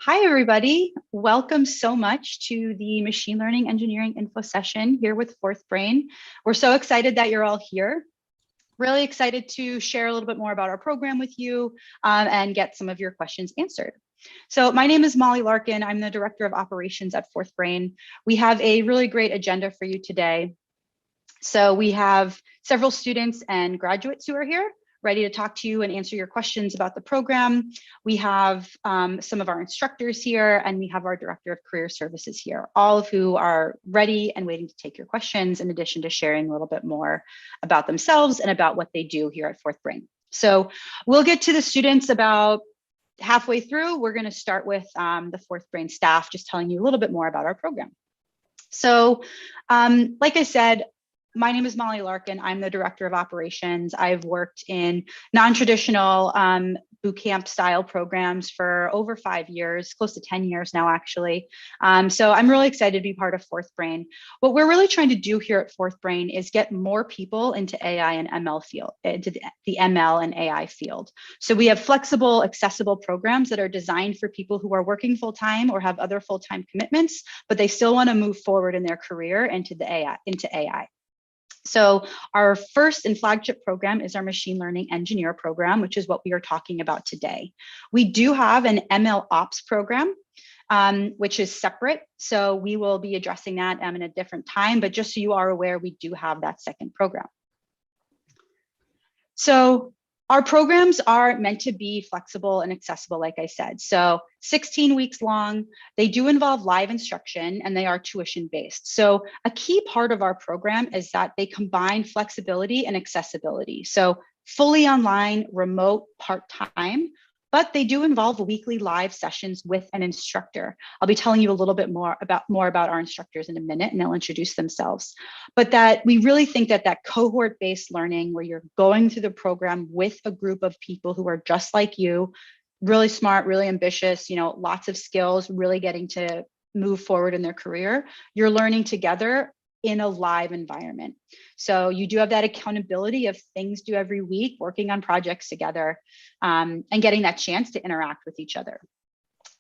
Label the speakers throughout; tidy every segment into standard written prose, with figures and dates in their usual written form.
Speaker 1: Hi, everybody. Welcome so much to the Machine Learning Engineering Info Session here with FourthBrain. We're so excited that you're all here. Really excited to share a little bit more about our program with you and get some of your questions answered. So my name is Molly Larkin. I'm the Director of Operations at FourthBrain. We have a really great agenda for you today. So we have several students and graduates who are here, ready to talk to you and answer your questions about the program. We have some of our instructors here, and we have our Director of Career Services here, all of who are ready and waiting to take your questions, in addition to sharing a little bit more about themselves and about what they do here at FourthBrain. So we'll get to the students about halfway through. We're going to start with the FourthBrain staff, just telling you a little bit more about our program. So like I said, my name is Molly Larkin. I'm the Director of Operations. I've worked in non-traditional bootcamp style programs for over 5 years, close to 10 years now, actually. So I'm really excited to be part of FourthBrain. What we're really trying to do here at FourthBrain is get more people into AI and ML field, into the ML and AI field. So we have flexible, accessible programs that are designed for people who are working full-time or have other full-time commitments, but they still want to move forward in their career into AI. So our first and flagship program is our Machine Learning Engineer program, which is what we are talking about today. We do have an ML Ops program, which is separate. So we will be addressing that in a different time, but just so you are aware, we do have that second program. So our programs are meant to be flexible and accessible, like I said. So 16 weeks long, they do involve live instruction, and they are tuition-based. So a key part of our program is that they combine flexibility and accessibility. So fully online, remote, part-time, but they do involve weekly live sessions with an instructor. I'll be telling you a little bit more about our instructors in a minute, and they'll introduce themselves. But that we really think that cohort-based learning, where you're going through the program with a group of people who are just like you, really smart, really ambitious, lots of skills, really getting to move forward in their career, you're learning together in a live environment. So you do have that accountability of things due every week, working on projects together, and getting that chance to interact with each other.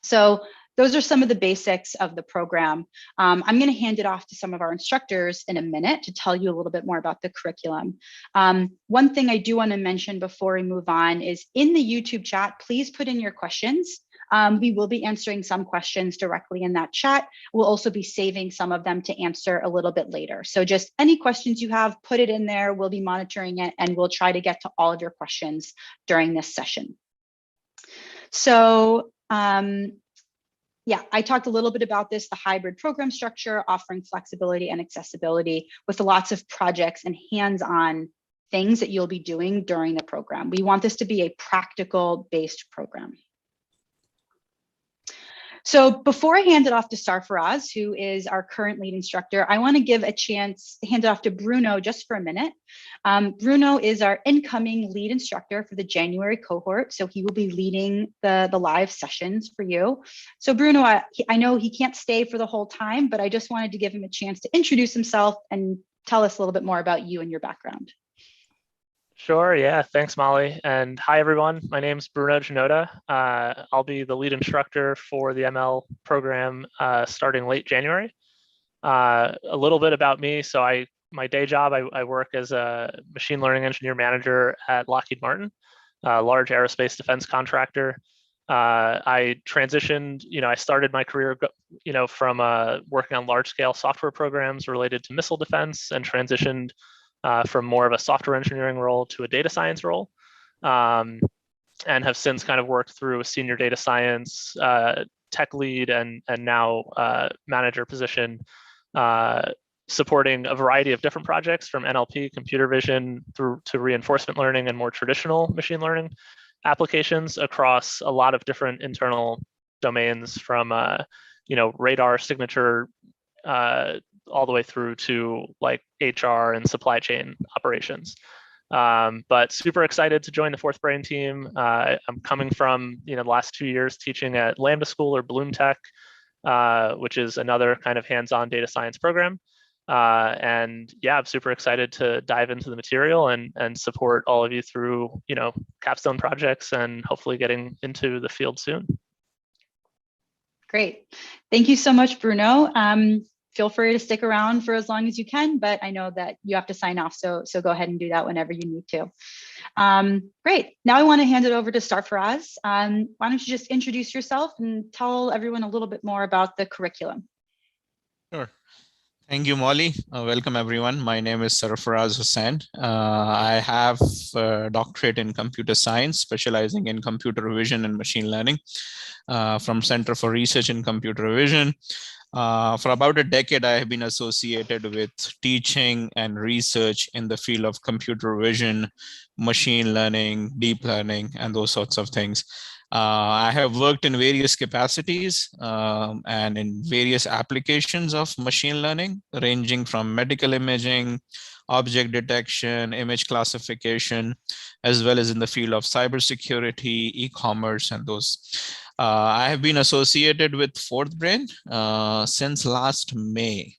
Speaker 1: So those are some of the basics of the program. I'm going to hand it off to some of our instructors in a minute to tell you a little bit more about the curriculum. One thing I do want to mention before we move on is in the YouTube chat, please put in your questions. We will be answering some questions directly in that chat. We'll also be saving some of them to answer a little bit later. So just any questions you have, put it in there. We'll be monitoring it, and we'll try to get to all of your questions during this session. So yeah, I talked a little bit about this, the hybrid program structure, offering flexibility and accessibility with lots of projects and hands-on things that you'll be doing during the program. We want this to be a practical-based program. So before I hand it off to Sarfaraz, who is our current lead instructor, I want to give a chance to hand it off to Bruno just for a minute. Bruno is our incoming lead instructor for the January cohort, so he will be leading the live sessions for you. So Bruno, I know he can't stay for the whole time, but I just wanted to give him a chance to introduce himself and tell us a little bit more about you and your background.
Speaker 2: Sure, yeah, thanks, Molly. And hi, everyone. My name's Bruno Janota. I'll be the lead instructor for the ML program starting late January. A little bit about me. So my day job, I work as a machine learning engineer manager at Lockheed Martin, a large aerospace defense contractor. I transitioned, I started my career, from working on large scale software programs related to missile defense, and transitioned from more of a software engineering role to a data science role, and have since kind of worked through a senior data science, tech lead, and now manager position, supporting a variety of different projects from NLP, computer vision, through to reinforcement learning and more traditional machine learning applications across a lot of different internal domains, from radar signature all the way through to like HR and supply chain operations. But super excited to join the FourthBrain team. I'm coming from the last 2 years teaching at Lambda School or Bloom Tech, which is another kind of hands-on data science program. And yeah, I'm super excited to dive into the material and support all of you through capstone projects and hopefully getting into the field soon.
Speaker 1: Great. Thank you so much, Bruno. Feel free to stick around for as long as you can, but I know that you have to sign off. So go ahead and do that whenever you need to. Great. Now I want to hand it over to Sarfaraz. Why don't you just introduce yourself and tell everyone a little bit more about the curriculum?
Speaker 3: Sure. Thank you, Molly. Welcome, everyone. My name is Sarfaraz Hussain. I have a doctorate in computer science, specializing in computer vision and machine learning from Center for Research in Computer Vision. For about a decade, I have been associated with teaching and research in the field of computer vision, machine learning, deep learning, and those sorts of things. I have worked in various capacities and in various applications of machine learning, ranging from medical imaging, object detection, image classification, as well as in the field of cybersecurity, e-commerce, and those. I have been associated with FourthBrain since last May.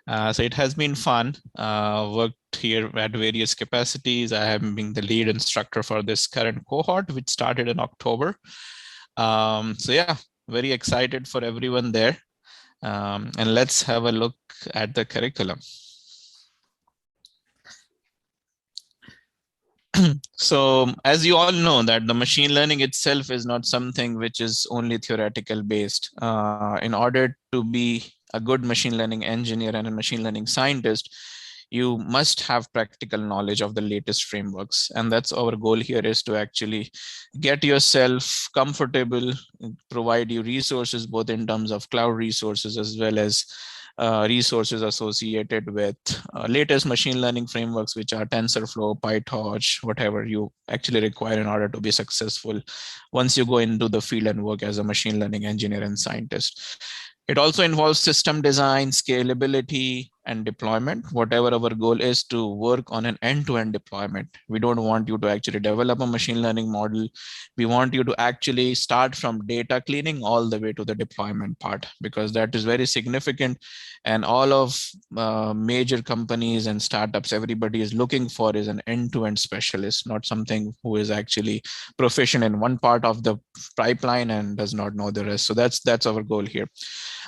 Speaker 3: So it has been fun. Worked here at various capacities. I have been the lead instructor for this current cohort, which started in October. So yeah, very excited for everyone there. And let's have a look at the curriculum. So as you all know, that the machine learning itself is not something which is only theoretical based. In order to be a good machine learning engineer and a machine learning scientist, you must have practical knowledge of the latest frameworks. And that's our goal here, is to actually get yourself comfortable, provide you resources, both in terms of cloud resources as well as resources associated with latest machine learning frameworks, which are TensorFlow, PyTorch, whatever you actually require in order to be successful once you go into the field and work as a machine learning engineer and scientist. It also involves system design, scalability, and deployment. Whatever our goal is, to work on an end-to-end deployment. We don't want you to actually develop a machine learning model. We want you to actually start from data cleaning all the way to the deployment part, because that is very significant. And all of major companies and startups, everybody is looking for is an end-to-end specialist, not something who is actually proficient in one part of the pipeline and does not know the rest. So that's our goal here.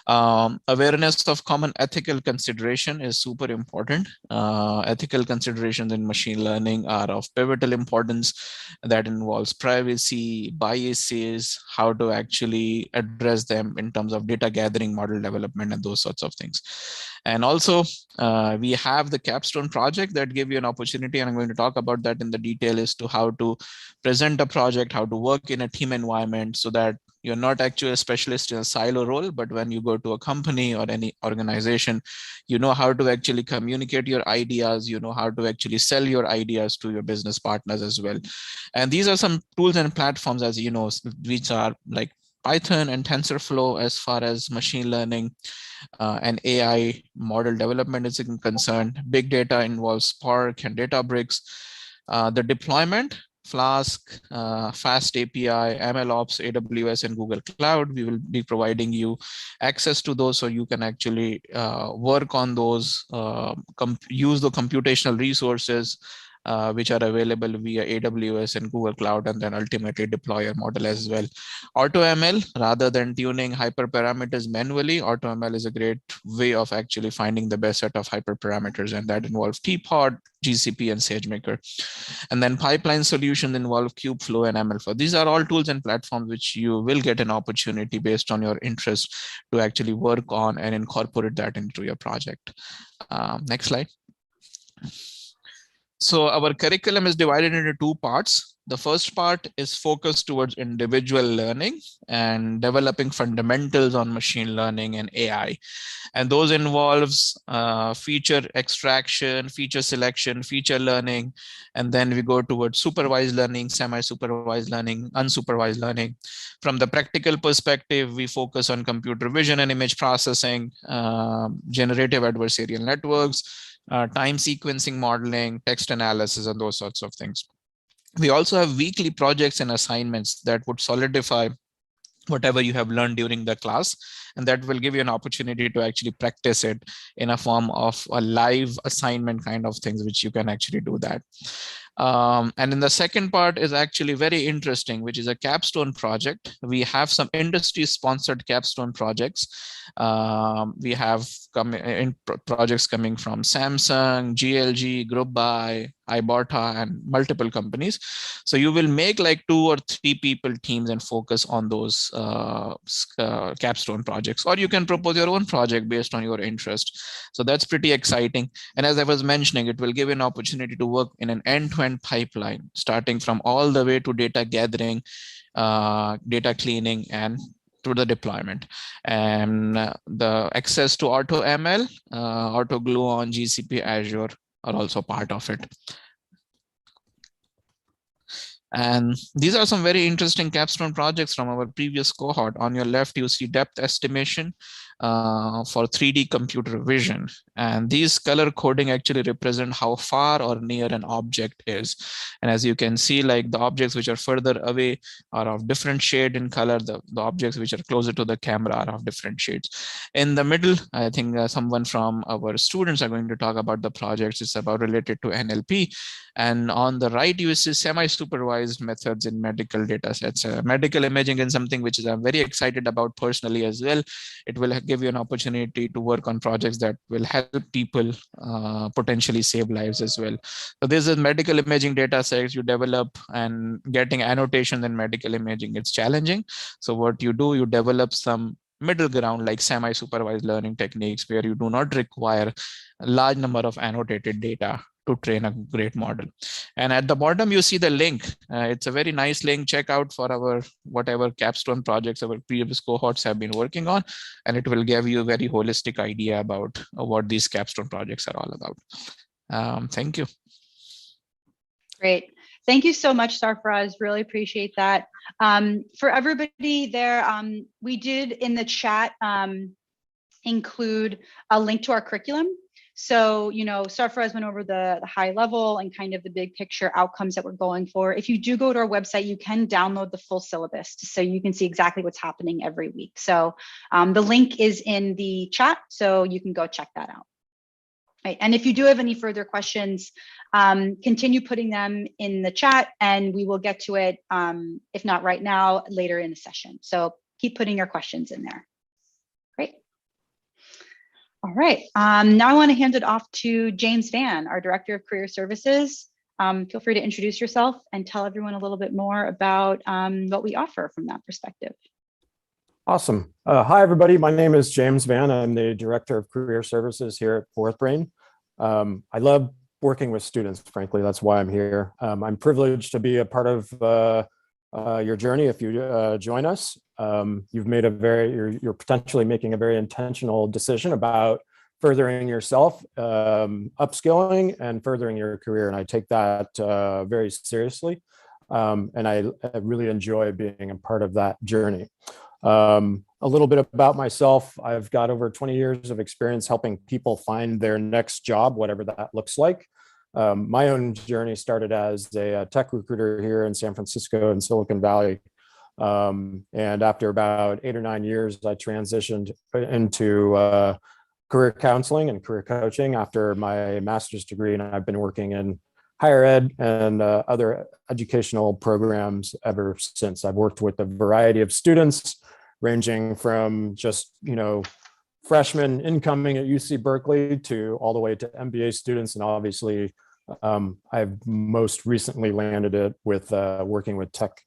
Speaker 3: Awareness of common ethical consideration is super important. Ethical considerations in machine learning are of pivotal importance. That involves privacy, biases, how to actually address them in terms of data gathering, model development, and those sorts of things. And also, we have the capstone project that give you an opportunity, and I'm going to talk about that in the detail, as to how to present a project, how to work in a team environment, so that you're not actually a specialist in a silo role, but when you go to a company or any organization, you know how to actually communicate your ideas, you know how to actually sell your ideas to your business partners as well. And these are some tools and platforms, as you know, which are like Python and TensorFlow as far as machine learning and AI model development is concerned. Big data involves Spark and Databricks. The deployment, Flask, Fast API, MLOps, AWS, and Google Cloud. We will be providing you access to those, so you can actually work on those, use the computational resources which are available via AWS and Google Cloud, and then ultimately deploy your model as well. AutoML, rather than tuning hyperparameters manually, AutoML is a great way of actually finding the best set of hyperparameters, and that involves Teapot, GCP, and SageMaker. And then pipeline solutions involve Kubeflow and MLflow. These are all tools and platforms which you will get an opportunity based on your interest to actually work on and incorporate that into your project. Next slide. So our curriculum is divided into two parts. The first part is focused towards individual learning and developing fundamentals on machine learning and AI. And those involves feature extraction, feature selection, feature learning. And then we go towards supervised learning, semi-supervised learning, unsupervised learning. From the practical perspective, we focus on computer vision and image processing, generative adversarial networks, time sequencing modeling, text analysis, and those sorts of things. We also have weekly projects and assignments that would solidify whatever you have learned during the class, and that will give you an opportunity to actually practice it in a form of a live assignment kind of things, which you can actually do that. And in the second part is actually very interesting, which is a capstone project. We have some industry sponsored capstone projects. We have projects coming from Samsung, GLG, Group Buy, Ibotta, and multiple companies. So you will make like 2 or 3 people teams and focus on those capstone projects, or you can propose your own project based on your interest. So that's pretty exciting. And as I was mentioning, it will give an opportunity to work in an end-to-end pipeline, starting from all the way to data gathering, data cleaning, and to the deployment. And the access to AutoML, AutoGlue on GCP, Azure are also part of it. And these are some very interesting capstone projects from our previous cohort. On your left, you see depth estimation for 3D computer vision. And these color coding actually represent how far or near an object is. And as you can see, like the objects which are further away are of different shade in color. The objects which are closer to the camera are of different shades. In the middle, I think someone from our students are going to talk about the projects. It's about related to NLP. And on the right, you see semi-supervised methods in medical data sets. Medical imaging is something which I'm very excited about personally as well. It will give you an opportunity to work on projects that will help people potentially save lives as well. So this is medical imaging data sets you develop, and getting annotations in medical imaging, it's challenging. So what you do, you develop some middle ground like semi-supervised learning techniques where you do not require a large number of annotated data to train a great model. And at the bottom, you see the link. It's a very nice link. Check out for our whatever capstone projects our previous cohorts have been working on, and it will give you a very holistic idea about what these capstone projects are all about. Thank you.
Speaker 1: Great. Thank you so much, Sarfaraz. Really appreciate that. For everybody there, we did in the chat include a link to our curriculum. So, Sarfaraz went over the high level and kind of the big picture outcomes that we're going for. If you do go to our website, you can download the full syllabus so you can see exactly what's happening every week. So the link is in the chat, so you can go check that out. Right. And if you do have any further questions, continue putting them in the chat and we will get to it, if not right now, later in the session. So keep putting your questions in there. Great. All right, now I want to hand it off to James Van, our Director of Career Services. Feel free to introduce yourself and tell everyone a little bit more about what we offer from that perspective.
Speaker 4: Awesome. Hi, everybody. My name is James Van. I'm the Director of Career Services here at FourthBrain. I love working with students, frankly. That's why I'm here. I'm privileged to be a part of your journey if you join us. You've made you're potentially making a very intentional decision about furthering yourself, upskilling and furthering your career. And I take that very seriously. And I really enjoy being a part of that journey. A little bit about myself. I've got over 20 years of experience helping people find their next job, whatever that looks like. My own journey started as a tech recruiter here in San Francisco and Silicon Valley. And after about 8 or 9 years, I transitioned into career counseling and career coaching after my master's degree. And I've been working in higher ed and other educational programs ever since. I've worked with a variety of students ranging from just, freshmen incoming at UC Berkeley to all the way to MBA students. And obviously, I've most recently landed it with working with tech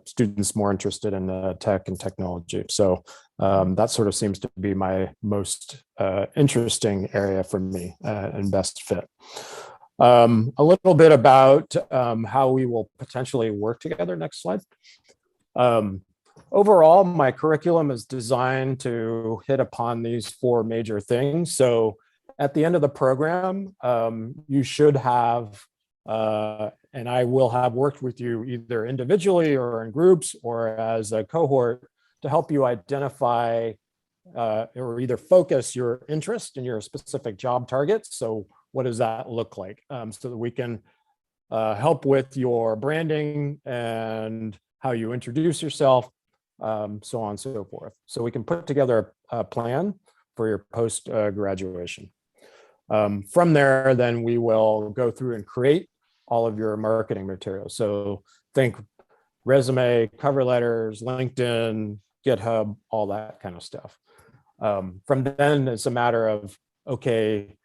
Speaker 4: students more interested in tech and technology. So that sort of seems to be my most interesting area for me and best fit. A little bit about how we will potentially work together. Next slide. Overall, my curriculum is designed to hit upon these 4 major things. So at the end of the program, you should have, and I will have worked with you either individually or in groups or as a cohort to help you identify or either focus your interest in your specific job targets. So what does that look like? So that we can help with your branding and how you introduce yourself, so on and so forth. So we can put together a plan for your post graduation. From there, then we will go through and create all of your marketing materials. So think resume, cover letters, LinkedIn, GitHub, all that kind of stuff. From then, it's a matter of, okay,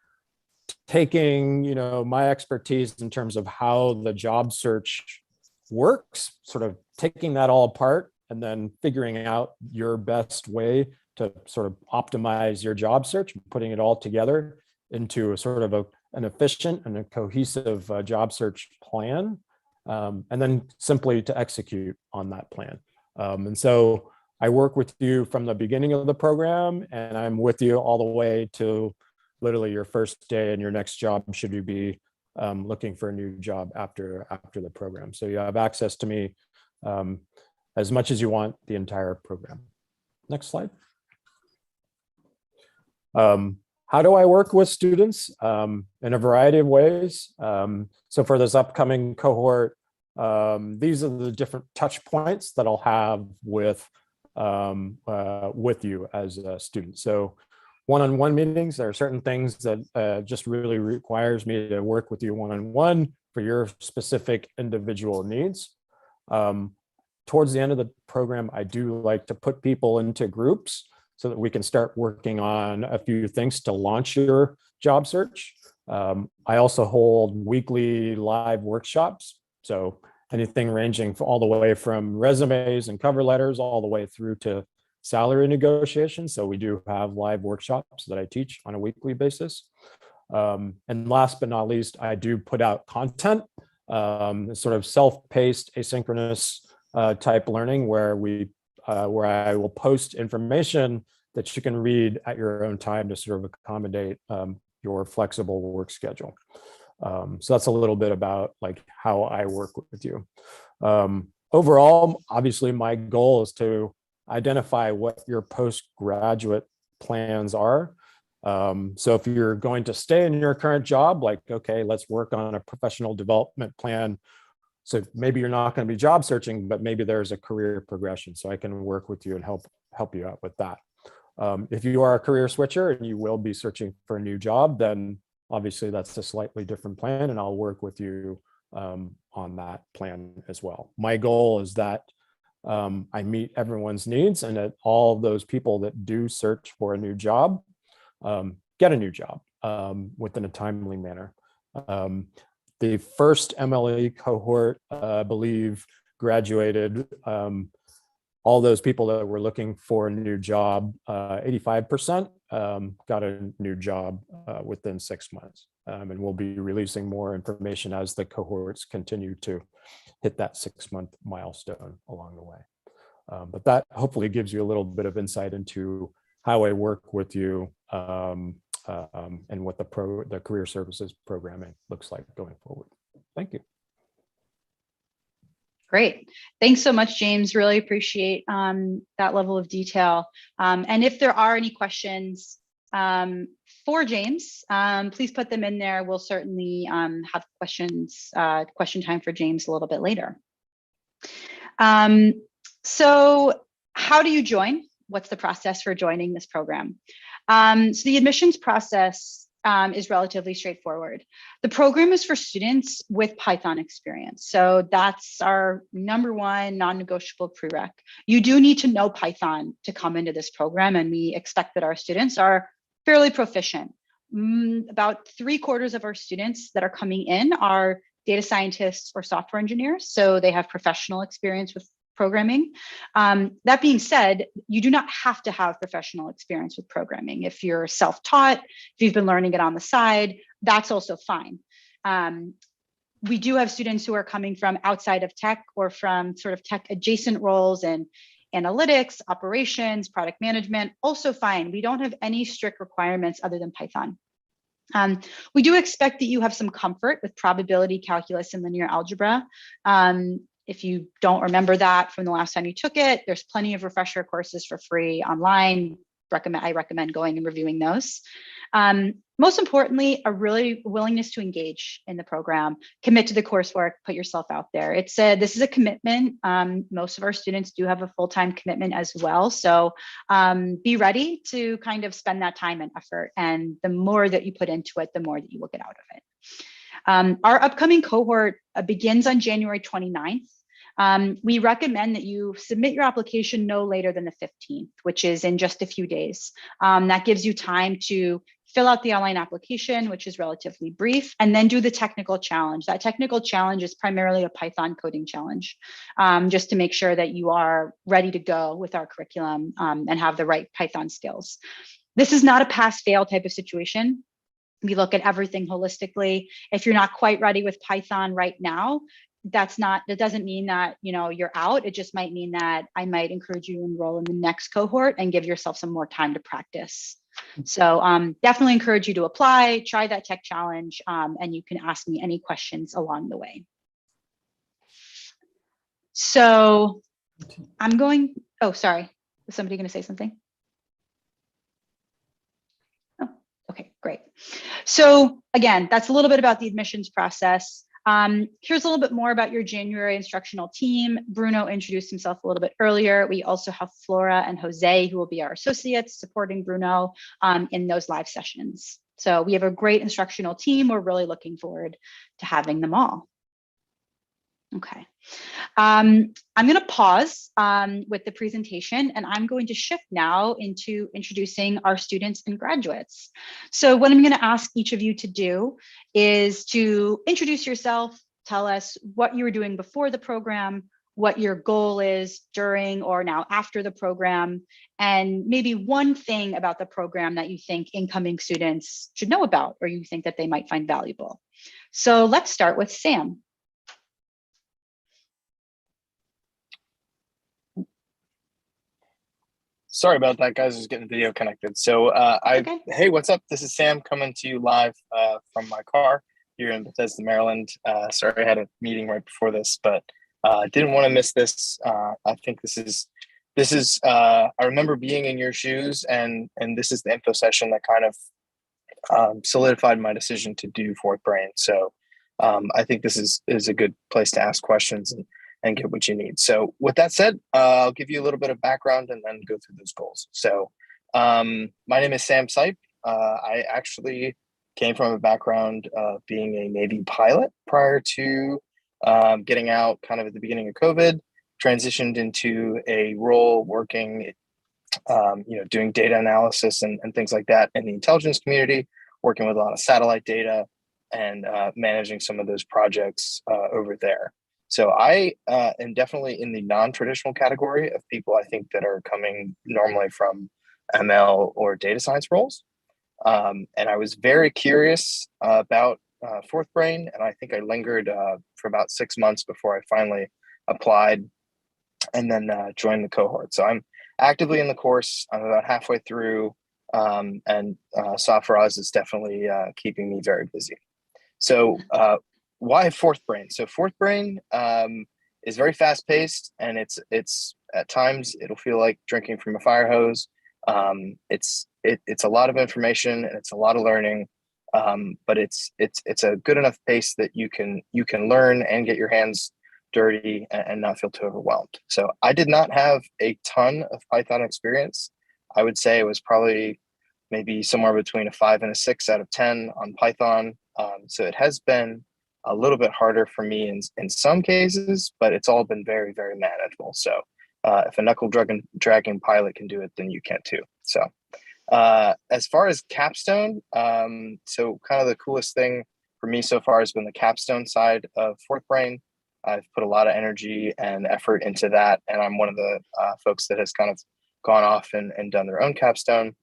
Speaker 4: taking, my expertise in terms of how the job search works, sort of taking that all apart and then figuring out your best way to sort of optimize your job search, putting it all together into a sort of an efficient and a cohesive job search plan, and then simply to execute on that plan. And so I work with you from the beginning of the program, and I'm with you all the way to literally your first day in your next job, should you be looking for a new job after the program. So you have access to me as much as you want the entire program. Next slide. How do I work with students? In a variety of ways. So for this upcoming cohort, these are the different touch points that I'll have with you as a student. So one-on-one meetings, there are certain things that just really requires me to work with you one-on-one for your specific individual needs. Towards the end of the program, I do like to put people into groups so that we can start working on a few things to launch your job search. I also hold weekly live workshops. So anything ranging all the way from resumes and cover letters all the way through to salary negotiations. So we do have live workshops that I teach on a weekly basis. And last but not least, I do put out content, sort of self-paced, asynchronous type learning where I will post information that you can read at your own time to sort of accommodate your flexible work schedule. So that's a little bit about like how I work with you. Overall, obviously my goal is to identify what your postgraduate plans are. So if you're going to stay in your current job, like, okay, let's work on a professional development plan. So maybe you're not going to be job searching, but maybe there's a career progression. So I can work with you and help you out with that. If you are a career switcher and you will be searching for a new job, then obviously that's a slightly different plan, and I'll work with you on that plan as well. My goal is that I meet everyone's needs, and that all of those people that do search for a new job get a new job within a timely manner. The first MLE cohort, I believe, graduated. All those people that were looking for a new job, 85% got a new job within 6 months. And we'll be releasing more information as the cohorts continue to hit that 6-month milestone along the way. But that hopefully gives you a little bit of insight into how I work with you and what the career services programming looks like going forward. Thank you.
Speaker 1: Great. Thanks so much, James. Really appreciate that level of detail. And if there are any questions for James, please put them in there. We'll certainly have question time for James a little bit later. So how do you join? What's the process for joining this program? So the admissions process is relatively straightforward. The program is for students with Python experience. So that's our #1 non-negotiable prereq. You do need to know Python to come into this program, and we expect that our students are fairly proficient. About 3/4 of our students that are coming in are data scientists or software engineers. So they have professional experience with programming. That being said, you do not have to have professional experience with programming. If you're self-taught, if you've been learning it on the side, that's also fine. We do have students who are coming from outside of tech or from sort of tech adjacent roles in analytics, operations, product management, also fine. We don't have any strict requirements other than Python. We do expect that you have some comfort with probability, calculus, and linear algebra. If you don't remember that from the last time you took it, there's plenty of refresher courses for free online. I recommend going and reviewing those. Most importantly, a really willingness to engage in the program, commit to the coursework, put yourself out there. This is a commitment. Most of our students do have a full-time commitment as well. So be ready to kind of spend that time and effort. And the more that you put into it, the more that you will get out of it. Our upcoming cohort begins on January 29th. We recommend that you submit your application no later than the 15th, which is in just a few days. That gives you time to fill out the online application, which is relatively brief, and then do the technical challenge. That technical challenge is primarily a Python coding challenge, just to make sure that you are ready to go with our curriculum and have the right Python skills. This is not a pass-fail type of situation. We look at everything holistically. If you're not quite ready with Python right now, that doesn't mean that you're out. It just might mean that I might encourage you to enroll in the next cohort and give yourself some more time to practice. So definitely encourage you to apply, try that tech challenge, and you can ask me any questions along the way. So oh, sorry. Was somebody going to say something? Oh, okay, great. So again, that's a little bit about the admissions process. Here's a little bit more about your January instructional team. Bruno introduced himself a little bit earlier. We also have Flora and Jose, who will be our associates supporting Bruno in those live sessions. So we have a great instructional team. We're really looking forward to having them all. Okay. I'm going to pause with the presentation, and I'm going to shift now into introducing our students and graduates. So what I'm going to ask each of you to do is to introduce yourself, tell us what you were doing before the program, what your goal is during or now after the program, and maybe one thing about the program that you think incoming students should know about or you think that they might find valuable. So let's start with Sam.
Speaker 5: Sorry about that, guys. I was getting video connected. So
Speaker 1: Okay.
Speaker 5: Hey, what's up? This is Sam coming to you live from my car here in Bethesda, Maryland. Sorry, I had a meeting right before this, but didn't want to miss this. I think this is I remember being in your shoes, and this is the info session that kind of solidified my decision to do FourthBrain. So I think this is a good place to ask questions and get what you need. So with that said, I'll give you a little bit of background and then go through those goals. So my name is Sam Sipe. I actually came from a background of being a Navy pilot prior to getting out kind of at the beginning of COVID, transitioned into a role working, doing data analysis and things like that in the intelligence community, working with a lot of satellite data and managing some of those projects over there. So I am definitely in the non-traditional category of people I think that are coming normally from ML or data science roles. And I was very curious about FourthBrain, and I think I lingered for about 6 months before I finally applied and then joined the cohort. So I'm actively in the course. I'm about halfway through, and Software Oz is definitely keeping me very busy. So why FourthBrain? So FourthBrain is very fast paced, and it's at times it'll feel like drinking from a fire hose. It's a lot of information and it's a lot of learning, but it's a good enough pace that you can learn and get your hands dirty and not feel too overwhelmed. So I did not have a ton of Python experience. I would say it was probably maybe somewhere between a 5 and a 6 out of 10 on Python. So it has been a little bit harder for me in some cases, but it's all been very, very manageable. So if a knuckle dragging pilot can do it, then you can too. So as far as capstone, so kind of the coolest thing for me so far has been the capstone side of FourthBrain. I've put a lot of energy and effort into that, and I'm one of the folks that has kind of gone off and done their own capstone.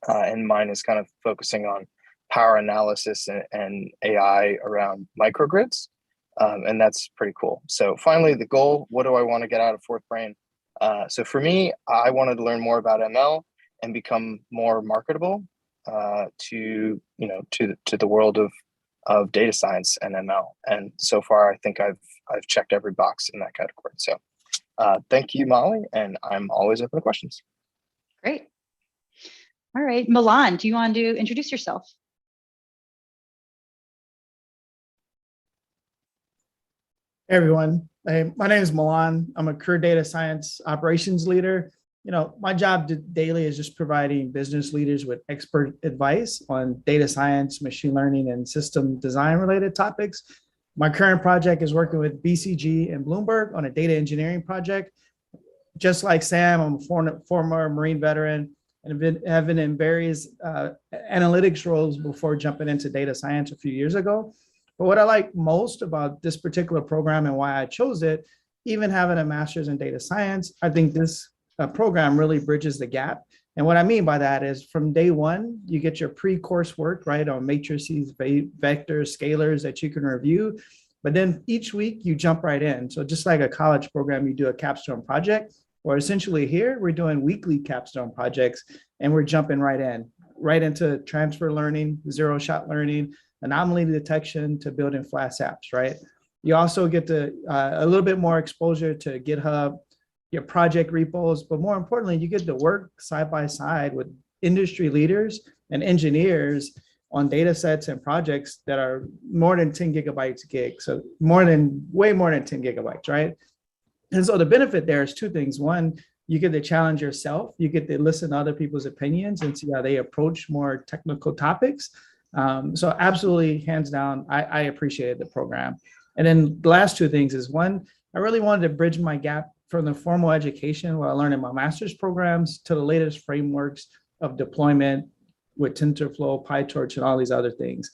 Speaker 5: And mine is kind of focusing on power analysis and AI around microgrids. And that's pretty cool. So finally, the goal, what do I want to get out of FourthBrain? So for me, I wanted to learn more about ML and become more marketable to the world of data science and ML. And so far, I think I've checked every box in that category. So thank you, Molly, and I'm always open to questions.
Speaker 1: Great. All right, Milan, do you want to introduce yourself?
Speaker 6: Hey everyone, my name is Milan. I'm a career data science operations leader my job daily is just providing business leaders with expert advice on data science, machine learning, and system design related topics. My current project is working with BCG and Bloomberg on a data engineering project. Just like Sam, I'm a former Marine veteran and have been in various analytics roles before jumping into data science a few years ago. But what I like most about this particular program and why I chose it, even having a master's in data science, I think this program really bridges the gap. And what I mean by that is from day one, you get your pre-course work, right, on matrices, vectors, scalars that you can review. But then each week you jump right in. So just like a college program, you do a capstone project, or essentially here, we're doing weekly capstone projects and we're jumping right into transfer learning, zero-shot learning, anomaly detection to building fast apps, right? You also get to a little bit more exposure to GitHub, your project repos, but more importantly, you get to work side by side with industry leaders and engineers on data sets and projects that are more than 10 gigabytes gig. So way more than 10 gigabytes, right? And so the benefit there is two things. One, you get to challenge yourself. You get to listen to other people's opinions and see how they approach more technical topics. So absolutely, hands down, I appreciated the program. And then the last two things is one, I really wanted to bridge my gap from the formal education where I learned in my master's programs to the latest frameworks of deployment with TensorFlow, PyTorch, and all these other things.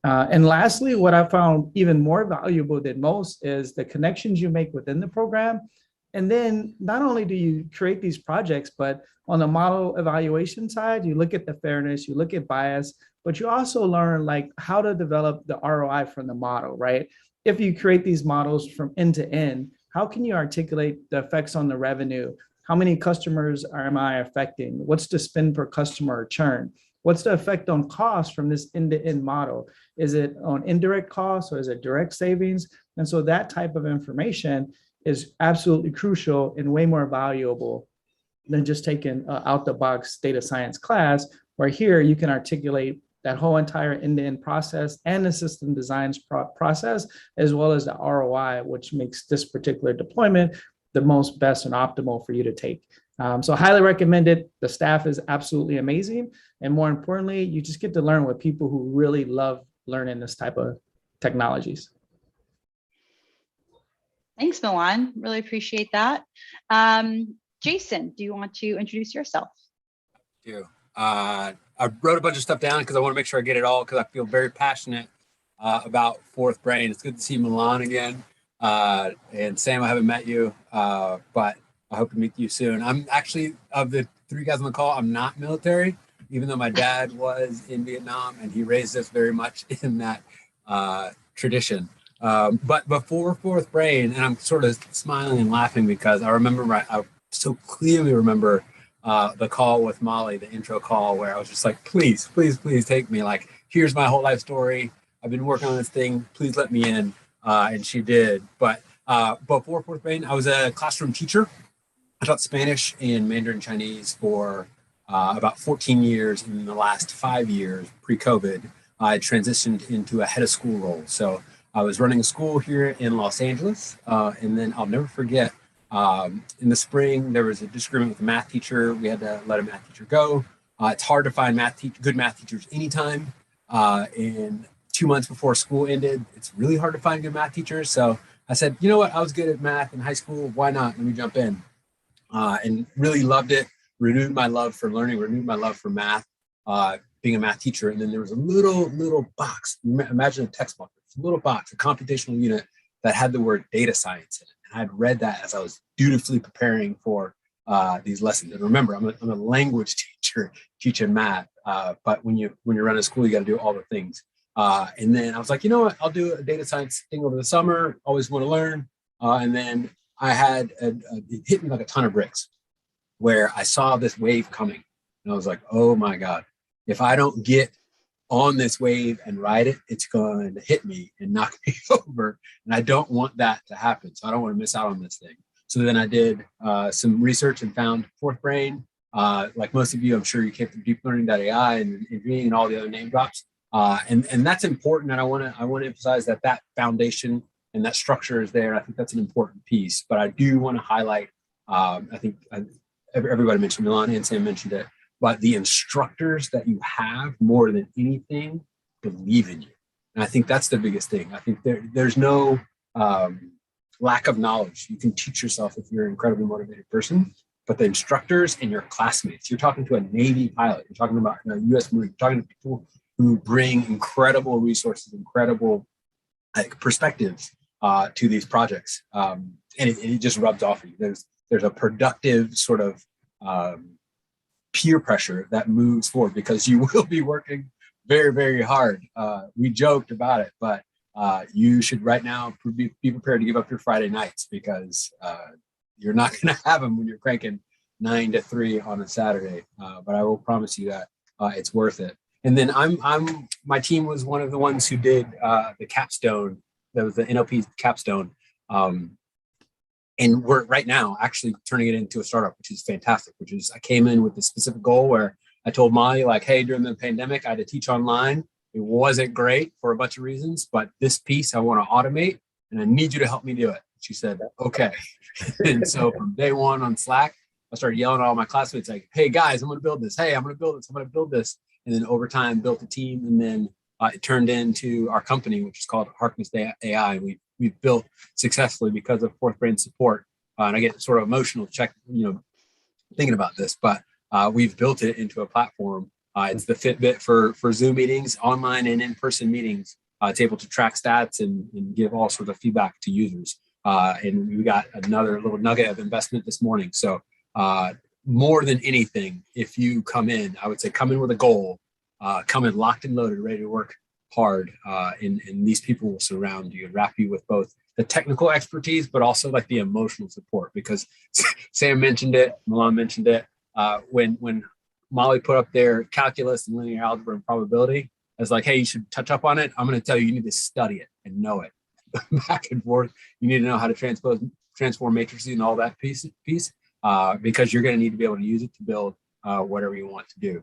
Speaker 6: And lastly, what I found even more valuable than most is the connections you make within the program. And then not only do you create these projects, but on the model evaluation side, you look at the fairness, you look at bias, but you also learn like how to develop the ROI from the model, right? If you create these models from end to end, how can you articulate the effects on the revenue? How many customers am I affecting? What's the spend per customer or churn? What's the effect on cost from this end-to-end model? Is it on indirect costs or is it direct savings? And so that type of information is absolutely crucial and way more valuable than just taking out-the-box data science class, where here you can articulate that whole entire end-to-end process and the system designs process, as well as the ROI, which makes this particular deployment the most best and optimal for you to take. So highly recommend it. The staff is absolutely amazing. And more importantly, you just get to learn with people who really love learning this type of technologies.
Speaker 1: Thanks, Milan. Really appreciate that. Jason, do you want to introduce yourself?
Speaker 7: I do. I wrote a bunch of stuff down because I want to make sure I get it all because I feel very passionate about FourthBrain. It's good to see Milan again. And Sam, I haven't met you, but I hope to meet you soon. I'm actually, of the three guys on the call, I'm not military, even though my dad was in Vietnam and he raised us very much in that tradition. But before FourthBrain, and I'm sort of smiling and laughing because I so clearly remember the call with Molly, the intro call, where I was just like, please, please, please take me. Like, here's my whole life story. I've been working on this thing. Please let me in. And she did. But before FourthBrain, I was a classroom teacher. I taught Spanish and Mandarin Chinese for about 14 years. And in the last 5 years, pre-COVID, I transitioned into a head of school role. So I was running a school here in Los Angeles. And then I'll never forget, in the spring, there was a disagreement with a math teacher. We had to let a math teacher go. It's hard to find good math teachers anytime. And 2 months before school ended, it's really hard to find good math teachers. So I said, you know what? I was good at math in high school. Why not? Let me jump in. And really loved it. Renewed my love for learning, renewed my love for math, being a math teacher. And then there was a little box. Imagine a textbook. A little box, a computational unit that had the word data science in it. And I'd read that as I was dutifully preparing for these lessons. And remember, I'm a language teacher teaching math. But when you run a school, you got to do all the things. And then I was like, you know what? I'll do a data science thing over the summer. Always want to learn. And then I had it hit me like a ton of bricks, where I saw this wave coming, and I was like, oh my God! If I don't get on this wave and ride it, it's going to hit me and knock me over. And I don't want that to happen. So I don't want to miss out on this thing. So then I did some research and found FourthBrain. Like most of you, I'm sure you came through deep learning.ai and and all the other name drops. And that's important. And I want to emphasize that foundation and that structure is there. I think that's an important piece. But I do want to highlight, I think everybody mentioned Milan and Sam mentioned it, but the instructors that you have more than anything believe in you. And I think that's the biggest thing. I think there's no lack of knowledge. You can teach yourself if you're an incredibly motivated person, but the instructors and your classmates, you're talking to a Navy pilot, you're talking about a US Marine, you're talking to people who bring incredible resources, incredible perspectives to these projects. And it just rubs off on you. There's a productive sort of peer pressure that moves forward because you will be working very, very hard. We joked about it, but you should right now be prepared to give up your Friday nights because you're not going to have them when you're cranking 9 to 3 on a Saturday. But I will promise you that it's worth it. And then my team was one of the ones who did the capstone. That was the NLP capstone. And we're right now actually turning it into a startup, which is fantastic, which is I came in with a specific goal where I told Molly, like, hey, during the pandemic, I had to teach online. It wasn't great for a bunch of reasons, but this piece I want to automate and I need you to help me do it. She said, okay. And so from day one on Slack, I started yelling at all my classmates like, hey guys, I'm going to build this. Hey, I'm going to build this. I'm going to build this. And then over time built a team. And then it turned into our company, which is called Harkness AI. We've built successfully because of FourthBrain support. And I get sort of emotional thinking about this, but we've built it into a platform. It's the Fitbit for Zoom meetings, online and in-person meetings. It's able to track stats and give all sorts of feedback to users. And we got another little nugget of investment this morning. So more than anything, if you come in, I would say come in with a goal, come in locked and loaded, ready to work hard. And these people will surround you and wrap you with both the technical expertise, but also like the emotional support, because Sam mentioned it, Milan mentioned it. When Molly put up their calculus and linear algebra and probability, I was like, hey, you should touch up on it. I'm going to tell you, you need to study it and know it back and forth. You need to know how to transform matrices and all that piece, because you're going to need to be able to use it to build whatever you want to do.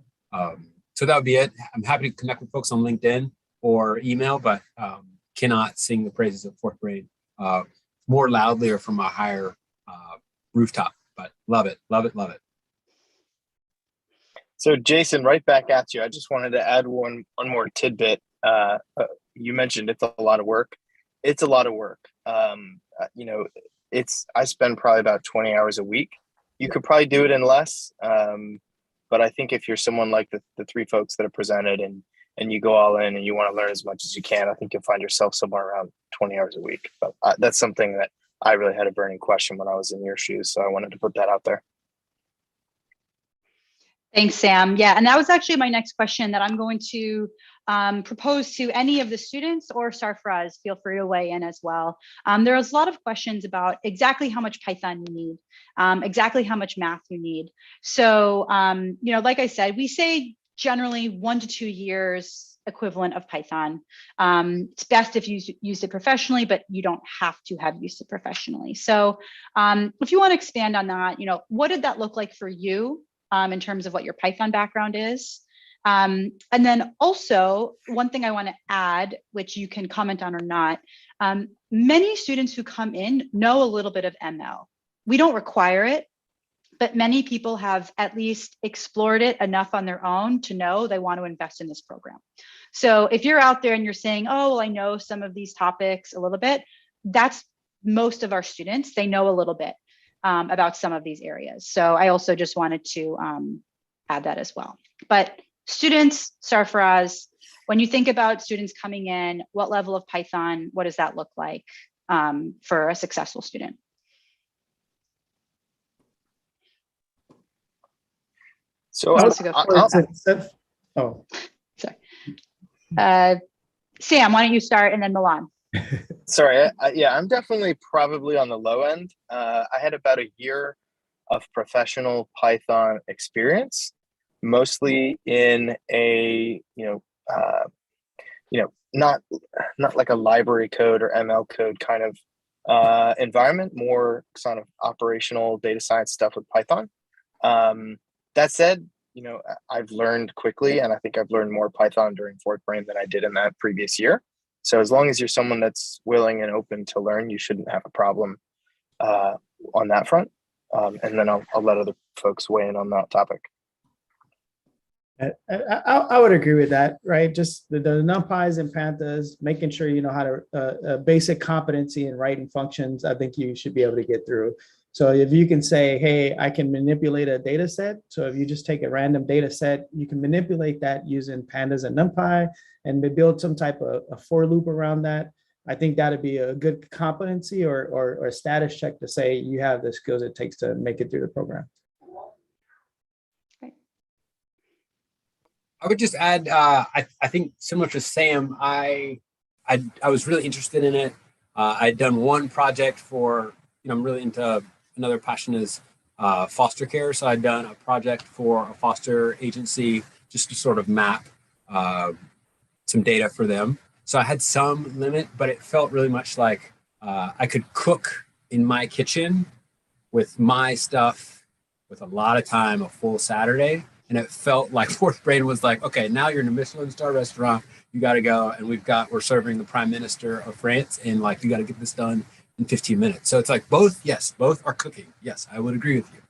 Speaker 7: So that would be it. I'm happy to connect with folks on LinkedIn or email, but cannot sing the praises of FourthBrain more loudly or from a higher rooftop. But love it, love it, love it.
Speaker 5: So Jason, right back at you. I just wanted to add one more tidbit. You mentioned it's a lot of work. It's a lot of work. I spend probably about 20 hours a week. You could probably do it in less. But I think if you're someone like the three folks that have presented and you go all in and you want to learn as much as you can, I think you'll find yourself somewhere around 20 hours a week. But that's something that I really had a burning question when I was in your shoes. So I wanted to put that out there.
Speaker 1: Thanks, Sam. Yeah, and that was actually my next question that I'm going to propose to any of the students or Sarfraz. Feel free to weigh in as well. There was a lot of questions about exactly how much Python you need, exactly how much math you need. So, like I said, we say generally 1 to 2 years equivalent of Python. It's best if you use it professionally, but you don't have to have used it professionally. So if you want to expand on that, what did that look like for you? In terms of what your Python background is. And then also, one thing I want to add, which you can comment on or not, many students who come in know a little bit of ML. We don't require it, but many people have at least explored it enough on their own to know they want to invest in this program. So if you're out there and you're saying, oh, well, I know some of these topics a little bit, that's most of our students. They know a little bit about some of these areas. So I also just wanted to add that as well. But students, Sarfraz, when you think about students coming in, what level of Python, what does that look like for a successful student?
Speaker 5: So
Speaker 1: sorry. Sam, why don't you start and then Milan?
Speaker 5: Sorry, I'm definitely probably on the low end. I had about a year of professional Python experience, mostly in a not like a library code or ML code kind of environment, more sort of operational data science stuff with Python. That said, I've learned quickly, and I think I've learned more Python during FourthBrain than I did in that previous year. So as long as you're someone that's willing and open to learn, you shouldn't have a problem on that front. And then I'll let other folks weigh in on that topic.
Speaker 6: I would agree with that, right? Just the NumPys and pandas, making sure you know how to basic competency in writing functions. I think you should be able to get through. So if you can say, hey, I can manipulate a data set. So if you just take a random data set, you can manipulate that using pandas and NumPy and build some type of a for loop around that. I think that'd be a good competency or a status check to say you have the skills it takes to make it through the program.
Speaker 7: I would just add, I think similar to Sam, I was really interested in it. I'd done one project for, I'm really into, another passion is foster care. So I'd done a project for a foster agency just to sort of map some data for them. So I had some limit, but it felt really much like I could cook in my kitchen with my stuff with a lot of time, a full Saturday. And it felt like FourthBrain was like, okay, now you're in a Michelin star restaurant. You got to go. And we're serving the Prime Minister of France. And like, you got to get this done in 15 minutes. So it's like both, yes, both are cooking. Yes, I would agree with you.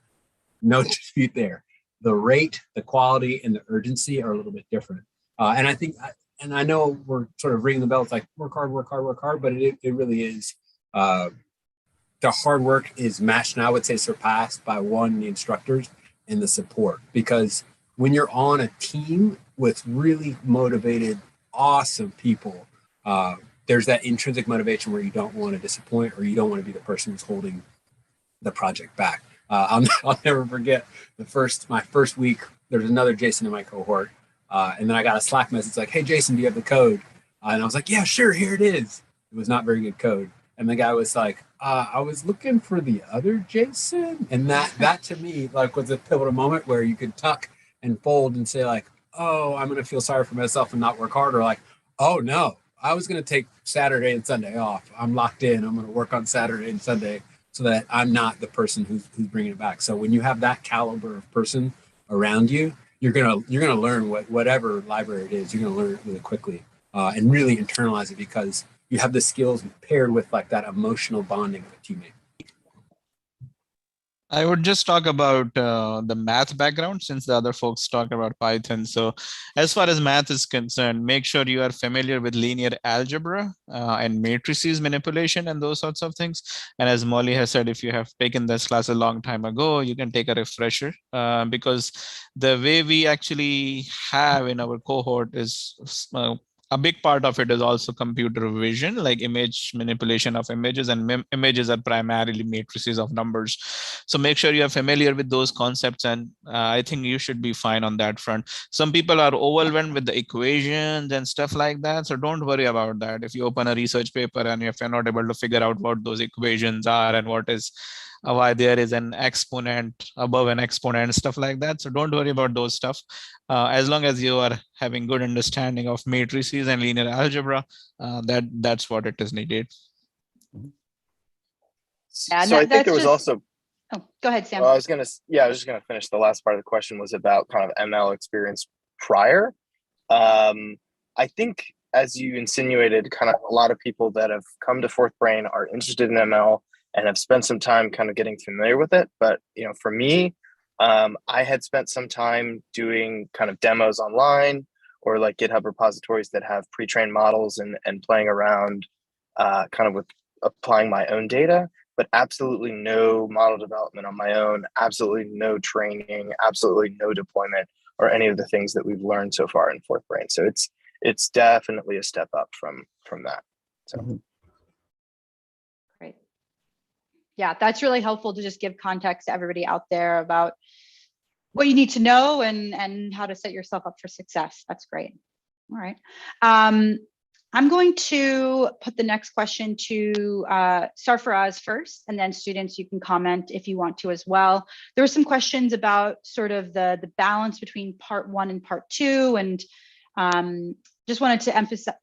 Speaker 7: No dispute there. The rate, the quality, and the urgency are a little bit different. And I think, and I know we're sort of ringing the bell. It's like work hard, work hard, work hard. But it really is. The hard work is matched, and I would say surpassed by the instructors and the support, because when you're on a team with really motivated, awesome people, there's that intrinsic motivation where you don't want to disappoint or you don't want to be the person who's holding the project back. I'll never forget my first week. There was another Jason in my cohort, and then I got a Slack message like, "Hey Jason, do you have the code?" And I was like, "Yeah, sure, here it is." It was not very good code, and the guy was like, I was looking for the other Jason. And that to me, like, was a pivotal moment where you could tuck and fold and say like, oh, I'm going to feel sorry for myself and not work hard. Or like, oh no, I was going to take Saturday and Sunday off. I'm locked in. I'm going to work on Saturday and Sunday so that I'm not the person who's bringing it back. So when you have that caliber of person around you, you're going to learn whatever library it is, you're going to learn it really quickly and really internalize it, because you have the skills paired with like that emotional bonding with a teammate.
Speaker 3: I would just talk about the math background, since the other folks talked about Python. So as far as math is concerned, make sure you are familiar with linear algebra and matrices manipulation and those sorts of things. And as Molly has said, if you have taken this class a long time ago, you can take a refresher, because the way we actually have in our cohort is a big part of it is also computer vision, like image manipulation of images, and images are primarily matrices of numbers. So make sure you are familiar with those concepts, and I think you should be fine on that front. Some people are overwhelmed with the equations and stuff like that, so don't worry about that. If you open a research paper and if you're not able to figure out what those equations are and what is why there is an exponent above an exponent, stuff like that, so don't worry about those stuff. As long as you are having good understanding of matrices and linear algebra, that's what it is needed.
Speaker 1: Yeah,
Speaker 5: so I think there was also.
Speaker 1: Oh, go ahead, Sam.
Speaker 5: I was just gonna finish. The last part of the question was about kind of ML experience prior. I think, as you insinuated, kind of a lot of people that have come to FourthBrain are interested in ML and have spent some time kind of getting familiar with it. But for me, I had spent some time doing kind of demos online or like GitHub repositories that have pre-trained models and playing around kind of with applying my own data, but absolutely no model development on my own, absolutely no training, absolutely no deployment or any of the things that we've learned so far in FourthBrain. So it's definitely a step up from that. So.
Speaker 6: Mm-hmm.
Speaker 1: Great. Yeah, that's really helpful to just give context to everybody out there about what you need to know and how to set yourself up for success. That's great. All right. I'm going to put the next question to Sarfaraz first, and then students, you can comment if you want to as well. There were some questions about sort of the balance between part 1 and part 2, and just wanted to emphasize,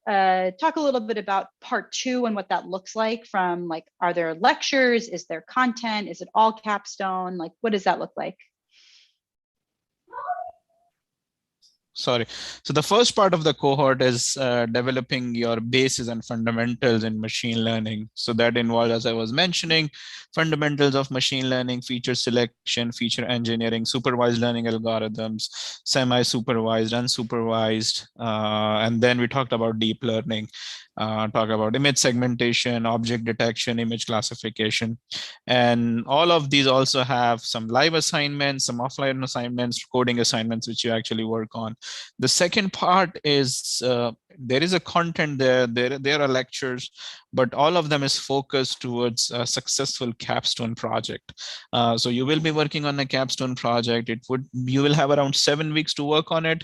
Speaker 1: talk a little bit about part 2 and what that looks like from, like, are there lectures? Is there content? Is it all capstone? Like, what does that look like?
Speaker 3: Sorry. So the first part of the cohort is developing your bases and fundamentals in machine learning. So that involves, as I was mentioning, fundamentals of machine learning, feature selection, feature engineering, supervised learning algorithms, semi-supervised, unsupervised. And then we talked about deep learning, talk about image segmentation, object detection, image classification. And all of these also have some live assignments, some offline assignments, coding assignments, which you actually work on. The second part is there is a content there. There are lectures, but all of them is focused towards a successful capstone project. So you will be working on a capstone project. You will have around 7 weeks to work on it,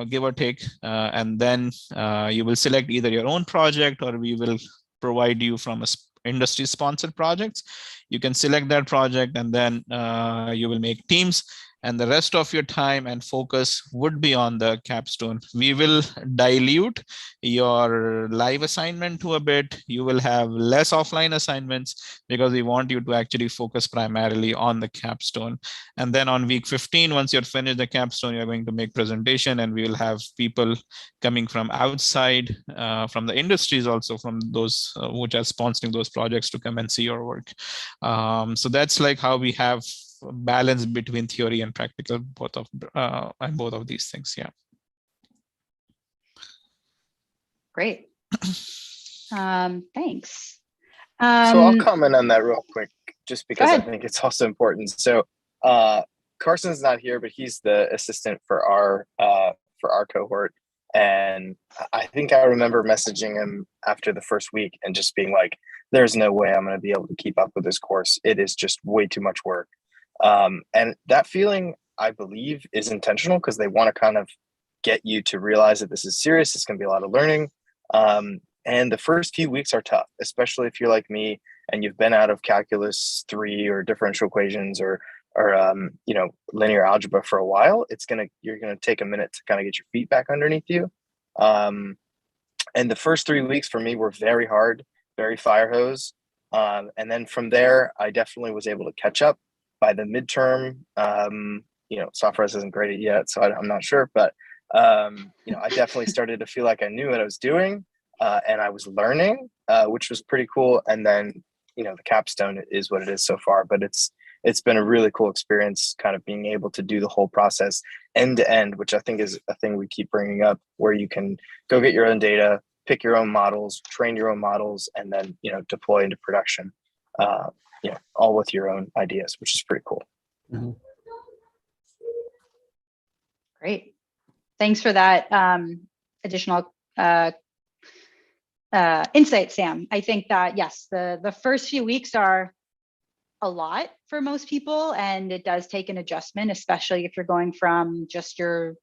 Speaker 3: give or take, and then you will select either your own project or we will provide you from a industry sponsored projects. You can select that project and then you will make teams, and the rest of your time and focus would be on the capstone. We will dilute your live assignment to a bit. You will have less offline assignments because we want you to actually focus primarily on the capstone. And then on week 15, once you're finished the capstone, you're going to make presentation, and we will have people coming from outside, from the industries, also from those which are sponsoring those projects, to come and see your work. So that's like how we have balance between theory and practical, both of these things. Yeah.
Speaker 1: Great. Thanks.
Speaker 5: So I'll comment on that real quick, just because I think it's also important. So Carson's not here, but he's the assistant for our cohort. And I think I remember messaging him after the first week and just being like, there's no way I'm going to be able to keep up with this course. It is just way too much work. And that feeling, I believe, is intentional because they want to kind of get you to realize that this is serious. It's going to be a lot of learning. And the first few weeks are tough, especially if you're like me and you've been out of calculus 3 or differential equations or linear algebra for a while. You're going to take a minute to kind of get your feet back underneath you. And the first 3 weeks for me were very hard, very fire hose. And then from there, I definitely was able to catch up. By the midterm, software isn't graded yet, so I'm not sure, but I definitely started to feel like I knew what I was doing, and I was learning, which was pretty cool. And then, the capstone is what it is so far, but it's been a really cool experience, kind of being able to do the whole process end to end, which I think is a thing we keep bringing up, where you can go get your own data, pick your own models, train your own models, and then deploy into production. All with your own ideas, which is pretty cool.
Speaker 6: Mm-hmm.
Speaker 1: Great. Thanks for that additional insight, Sam. I think that, yes, the first few weeks are a lot for most people, and it does take an adjustment, especially if you're going from just your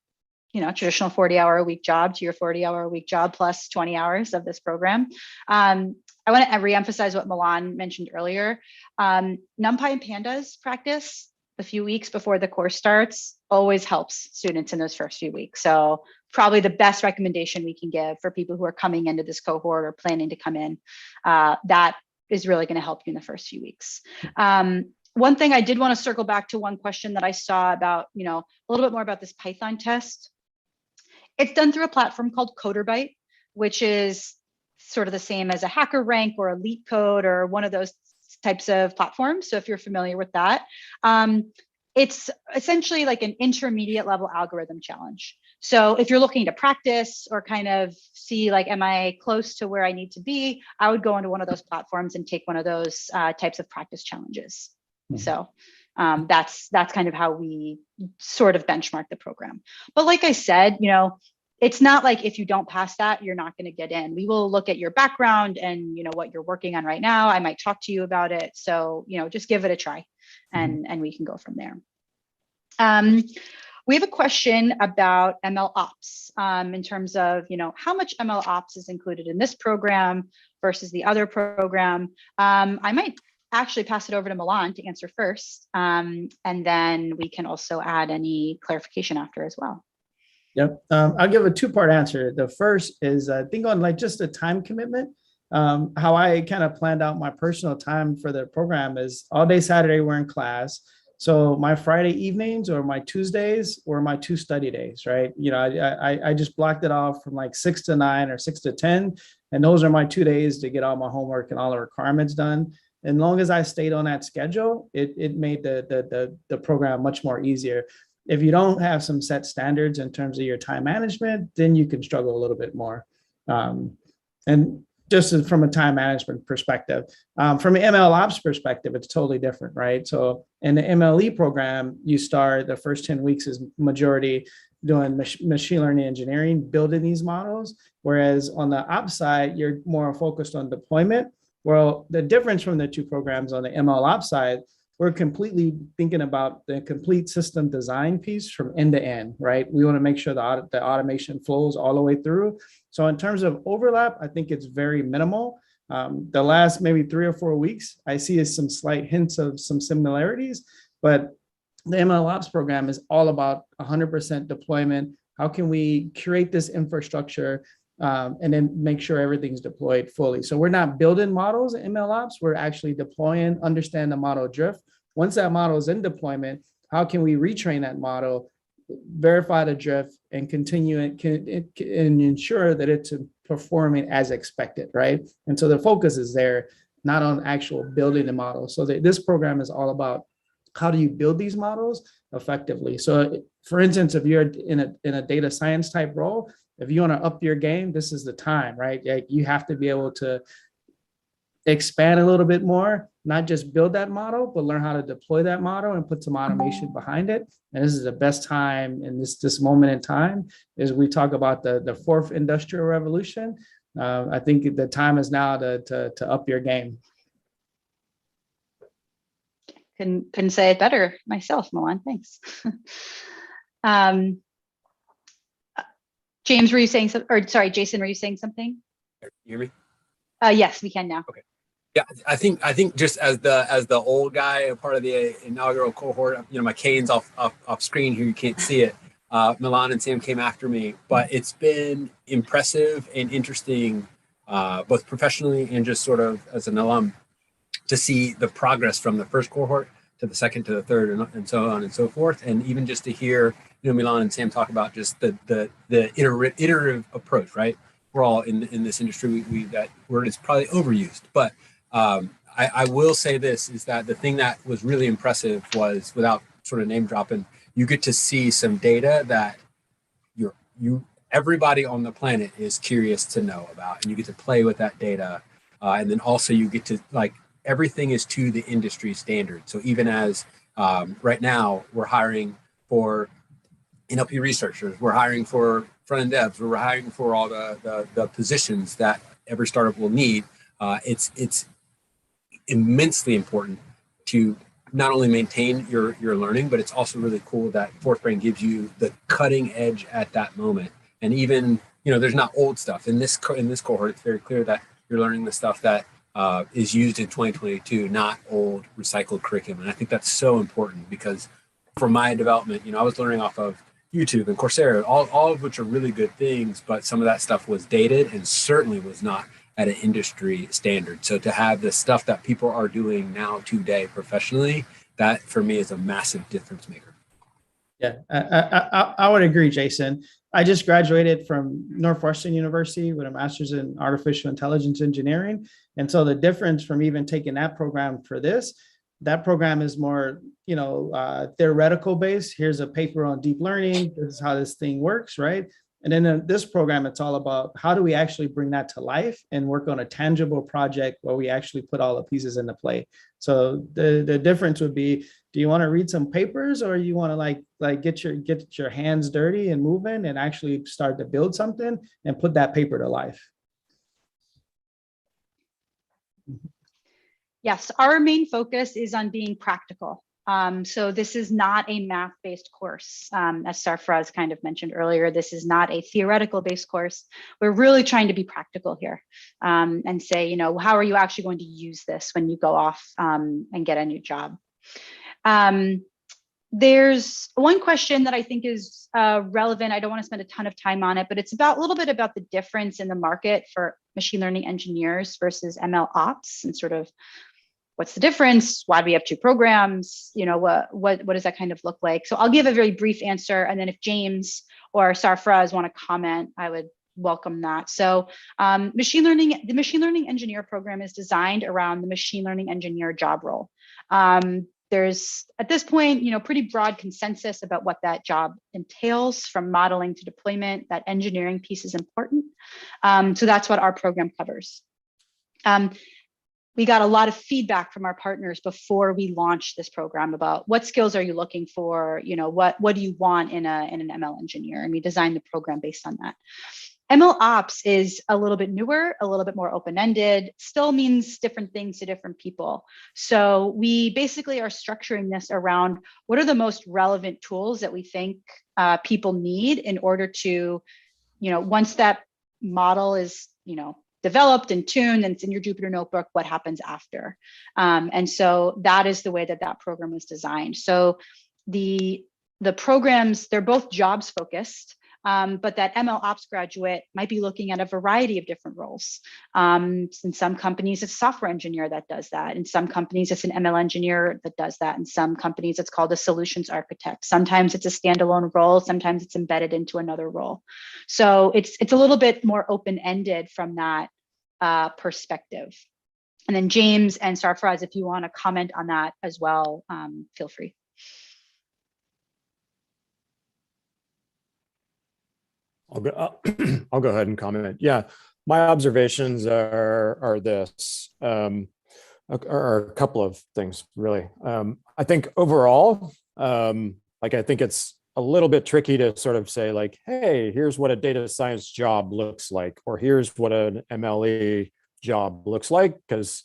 Speaker 1: traditional 40-hour-a-week job to your 40-hour-a-week job plus 20 hours of this program. I want to reemphasize what Milan mentioned earlier. NumPy and Pandas practice a few weeks before the course starts always helps students in those first few weeks. So probably the best recommendation we can give for people who are coming into this cohort or planning to come in, that is really going to help you in the first few weeks. One thing I did want to circle back to, one question that I saw about, a little bit more about this Python test. It's done through a platform called CoderByte, which is sort of the same as a HackerRank or a LeetCode or one of those types of platforms. So if you're familiar with that, it's essentially like an intermediate level algorithm challenge. So if you're looking to practice or kind of see like, am I close to where I need to be? I would go into one of those platforms and take one of those types of practice challenges. Mm-hmm. So that's kind of how we sort of benchmark the program. But like I said, it's not like if you don't pass that, you're not going to get in. We will look at your background and what you're working on right now. I might talk to you about it. So, just give it a try, and we can go from there. We have a question about ML Ops in terms of, how much ML Ops is included in this program versus the other program. I might actually pass it over to Milan to answer first, and then we can also add any clarification after as well.
Speaker 6: Yep. I'll give a two-part answer. The first is I think on like just a time commitment, how I kind of planned out my personal time for the program is all day Saturday we're in class. So my Friday evenings or my Tuesdays were my 2 study days, right? I just blocked it off from like 6 to 9 or 6 to 10. And those are my 2 days to get all my homework and all the requirements done. And long as I stayed on that schedule, it made the program much more easier. If you don't have some set standards in terms of your time management, then you can struggle a little bit more. And just from a time management perspective, from an ML ops perspective, it's totally different, right? So in the MLE program, you start the first 10 weeks is majority doing machine learning engineering, building these models. Whereas on the ops side, you're more focused on deployment. Well, the difference from the 2 programs on the ML ops side, we're completely thinking about the complete system design piece from end to end, right? We want to make sure the automation flows all the way through. So in terms of overlap, I think it's very minimal. The last maybe 3 or 4 weeks, I see some slight hints of some similarities, but the ML Ops program is all about 100% deployment. How can we create this infrastructure and then make sure everything's deployed fully? So we're not building models in ML Ops, we're actually deploying, understand the model drift. Once that model is in deployment, how can we retrain that model, verify the drift, and continue it and ensure that it's performing as expected, right? And so the focus is there, not on actual building the model. So this program is all about how do you build these models effectively. So for instance, if you're in a data science type role, if you want to up your game, this is the time, right? Like you have to be able to expand a little bit more, not just build that model, but learn how to deploy that model and put some automation behind it. And this is the best time in this moment in time, as we talk about the 4th industrial revolution. I think the time is now to up your game.
Speaker 1: Couldn't say it better myself, Milan. Thanks. James, were you saying something? Or sorry, Jason, were you saying something?
Speaker 7: You hear me?
Speaker 1: Yes, we can now.
Speaker 7: Okay. Yeah, I think just as the old guy, a part of the inaugural cohort, my cane's off screen here, you can't see it. Milan and Sam came after me, but it's been impressive and interesting, both professionally and just sort of as an alum, to see the progress from the first cohort to the second to the third and so on and so forth. And even just to hear, Milan and Sam talk about just the iterative approach, right? We're all in this industry, that word is probably overused, but I will say this, is that the thing that was really impressive was, without sort of name dropping, you get to see some data that everybody on the planet is curious to know about, and you get to play with that data. And then also you get to, like, everything is to the industry standard. So even as right now we're hiring for NLP researchers, we're hiring for front-end devs, we're hiring for all the positions that every startup will need. It's immensely important to not only maintain your learning, but it's also really cool that FourthBrain gives you the cutting edge at that moment. And even, there's not old stuff in this cohort. It's very clear that you're learning the stuff that is used in 2022, not old recycled curriculum. And I think that's so important, because for my development, I was learning off of YouTube and Coursera, all of which are really good things, but some of that stuff was dated and certainly was not at an industry standard. So to have the stuff that people are doing now today professionally, that for me is a massive difference maker.
Speaker 6: Yeah, I would agree, Jason. I just graduated from Northwestern University with a master's in artificial intelligence engineering. And so the difference from even taking that program for that program is more, theoretical based. Here's a paper on deep learning. This is how this thing works, right? And then in this program, it's all about how do we actually bring that to life and work on a tangible project where we actually put all the pieces into play. So the difference would be, do you want to read some papers, or you want to like get your hands dirty and moving and actually start to build something and put that paper to life?
Speaker 1: Yes, our main focus is on being practical. So this is not a math-based course. As Sarfraz kind of mentioned earlier, this is not a theoretical-based course. We're really trying to be practical here and say, how are you actually going to use this when you go off and get a new job? There's one question that I think is relevant. I don't want to spend a ton of time on it, but it's a little bit about the difference in the market for machine learning engineers versus ML ops, and sort of what's the difference? Why do we have two programs? You know, what does that kind of look like? So I'll give a very brief answer, and then if James or Sarfraz want to comment, I would welcome that. So the machine learning engineer program is designed around the machine learning engineer job role. There's at this point, you know, pretty broad consensus about what that job entails, from modeling to deployment. That engineering piece is important. So that's what our program covers. We got a lot of feedback from our partners before we launched this program about what skills are you looking for, you know, what do you want in an ML engineer, and we designed the program based on that. ML Ops is a little bit newer, a little bit more open-ended, still means different things to different people. So we basically are structuring this around what are the most relevant tools that we think people need in order to, you know, once that model is, you know, developed and tuned and it's in your Jupyter notebook, what happens after? And so that is the way that that program was designed. So the programs, they're both jobs focused. But that ML Ops graduate might be looking at a variety of different roles. In some companies, it's a software engineer that does that. In some companies, it's an ML engineer that does that. In some companies, it's called a solutions architect. Sometimes it's a standalone role. Sometimes it's embedded into another role. So it's a little bit more open-ended from that perspective. And then James and Sarfraz, if you want to comment on that as well, feel free.
Speaker 4: I'll go ahead and comment. Yeah, my observations are this, are a couple of things really. I think overall, like I think it's a little bit tricky to sort of say like, hey, here's what a data science job looks like, or here's what an MLE job looks like, because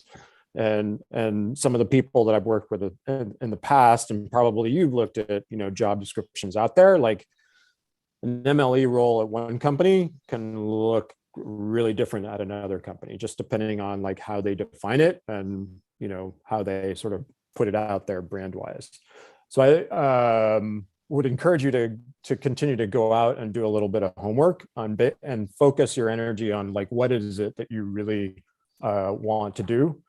Speaker 4: and some of the people that I've worked with in the past, and probably you've looked at, you know, job descriptions out there, like an MLE role at one company can look really different at another company, just depending on like how they define it and, you know, how they sort of put it out there brand wise. So I would encourage you to continue to go out and do a little bit of homework on and focus your energy on like, what is it that you really want to do?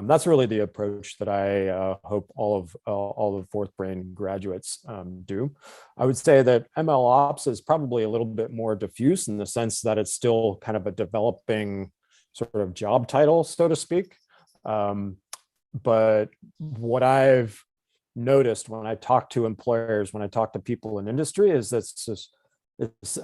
Speaker 4: That's really the approach that I hope all of FourthBrain graduates do. I would say that ML Ops is probably a little bit more diffuse in the sense that it's still kind of a developing sort of job title, so to speak. But what I've noticed when I talk to employers, when I talk to people in industry, is that it's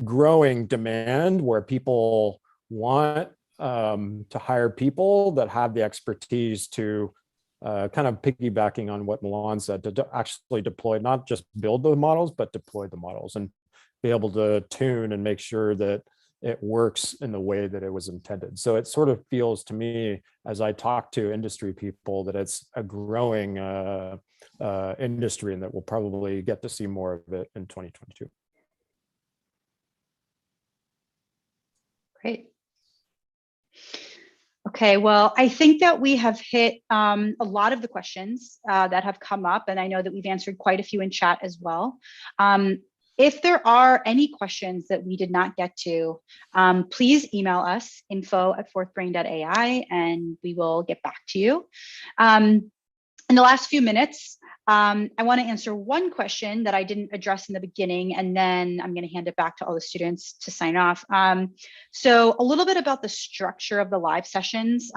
Speaker 4: growing demand where people want to hire people that have the expertise to kind of piggybacking on what Milan said, to actually deploy, not just build the models, but deploy the models and be able to tune and make sure that it works in the way that it was intended. So it sort of feels to me, as I talk to industry people, that it's a growing industry and that we'll probably get to see more of it in 2022.
Speaker 1: Great. Okay, well, I think that we have hit a lot of the questions that have come up, and I know that we've answered quite a few in chat as well. If there are any questions that we did not get to, please email us info@fourthbrain.ai and we will get back to you. In the last few minutes, I want to answer one question that I didn't address in the beginning, and then I'm going to hand it back to all the students to sign off. So a little bit about the structure of the live sessions.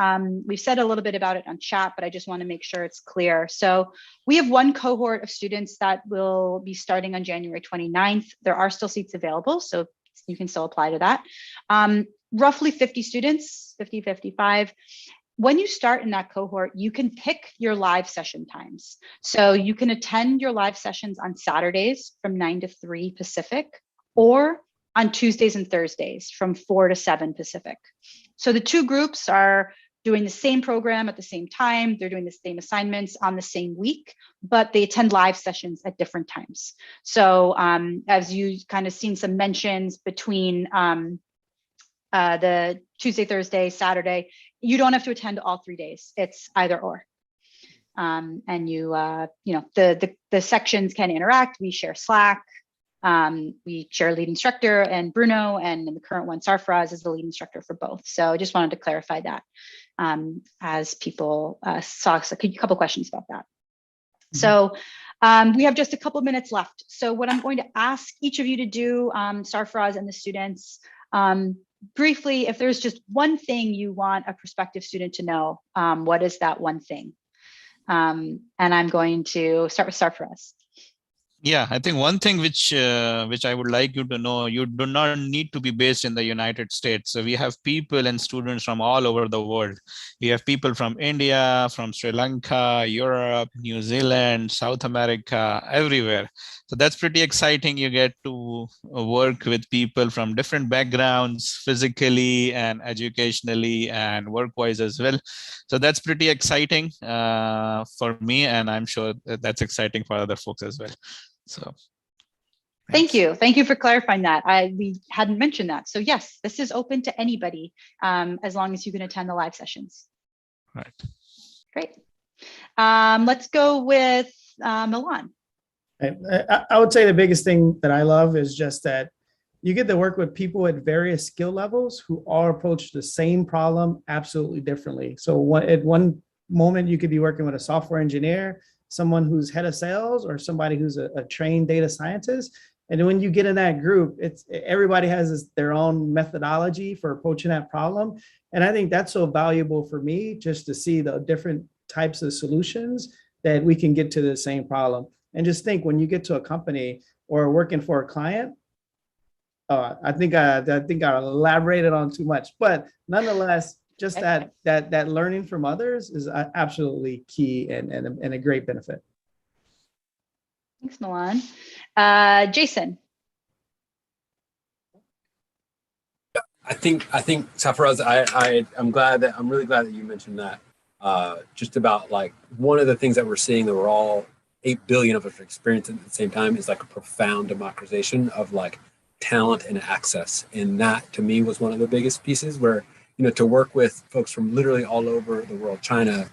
Speaker 1: We've said a little bit about it on chat, but I just want to make sure it's clear. So we have one cohort of students that will be starting on January 29th. There are still seats available, so you can still apply to that. Roughly 50 students, 50, 55. When you start in that cohort, you can pick your live session times. So you can attend your live sessions on Saturdays from 9 to 3 Pacific, or on Tuesdays and Thursdays from 4 to 7 Pacific. So the two groups are doing the same program at the same time. They're doing the same assignments on the same week, but they attend live sessions at different times. So as you kind of seen some mentions between the Tuesday, Thursday, Saturday, you don't have to attend all 3 days. It's either or. And you know, the sections can interact. We share Slack. We share Lead Instructor and Bruno, and in the current one, Sarfraz is the Lead Instructor for both. So I just wanted to clarify that. as people saw a couple questions about that. So we have just a couple minutes left. So what I'm going to ask each of you to do, Sarfaraz and the students, briefly, if there's just one thing you want a prospective student to know, what is that one thing? And I'm going to start with Sarfaraz.
Speaker 3: Yeah, I think one thing which I would like you to know, you do not need to be based in the United States. So we have people and students from all over the world. We have people from India, from Sri Lanka, Europe, New Zealand, South America, everywhere. So that's pretty exciting. You get to work with people from different backgrounds, physically and educationally and work-wise as well. So that's pretty exciting for me, and I'm sure that's exciting for other folks as well. So
Speaker 1: thank you for clarifying that. We hadn't mentioned that. So yes, this is open to anybody, as long as you can attend the live sessions.
Speaker 3: Right.
Speaker 1: Great. Let's go with Milan.
Speaker 6: I would say the biggest thing that I love is just that you get to work with people at various skill levels who all approach the same problem absolutely differently. So at one moment you could be working with a software engineer, someone who's head of sales, or somebody who's a trained data scientist. And when you get in that group, everybody has their own methodology for approaching that problem. And I think that's so valuable for me, just to see the different types of solutions that we can get to the same problem. And just think, when you get to a company or working for a client, I think I elaborated on too much, but nonetheless, just that learning from others is absolutely key and a great benefit.
Speaker 1: Thanks, Milan. Jason.
Speaker 7: I think Sarfaraz, I'm really glad that you mentioned that. Just about like one of the things that we're seeing that we're all 8 billion of us experiencing at the same time is like a profound democratization of like talent and access. And that to me was one of the biggest pieces where, to work with folks from literally all over the world, China,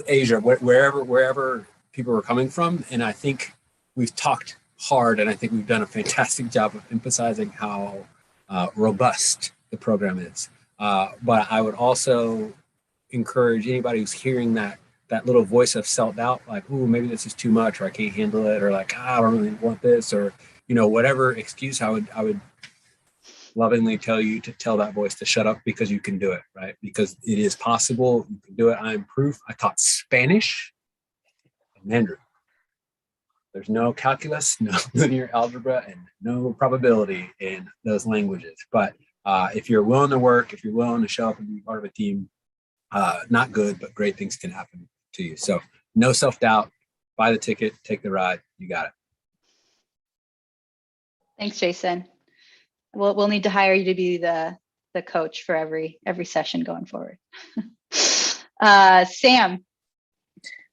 Speaker 7: Asia, wherever people were coming from. And I think we've talked hard, and I think we've done a fantastic job of emphasizing how robust the program is. But I would also encourage anybody who's hearing that little voice of self-doubt, like, ooh, maybe this is too much, or I can't handle it, or like, I don't really want this, or, whatever excuse, I would lovingly tell you to tell that voice to shut up, because you can do it, right? Because it is possible. You can do it. I am proof. I taught Spanish and Mandarin. There's no calculus, no linear algebra, and no probability in those languages. But if you're willing to work, if you're willing to show up and be part of a team, not good, but great things can happen to you. So no self-doubt, buy the ticket, take the ride. You got it.
Speaker 1: Thanks, Jason. We'll need to hire you to be the coach for every session going forward. Sam.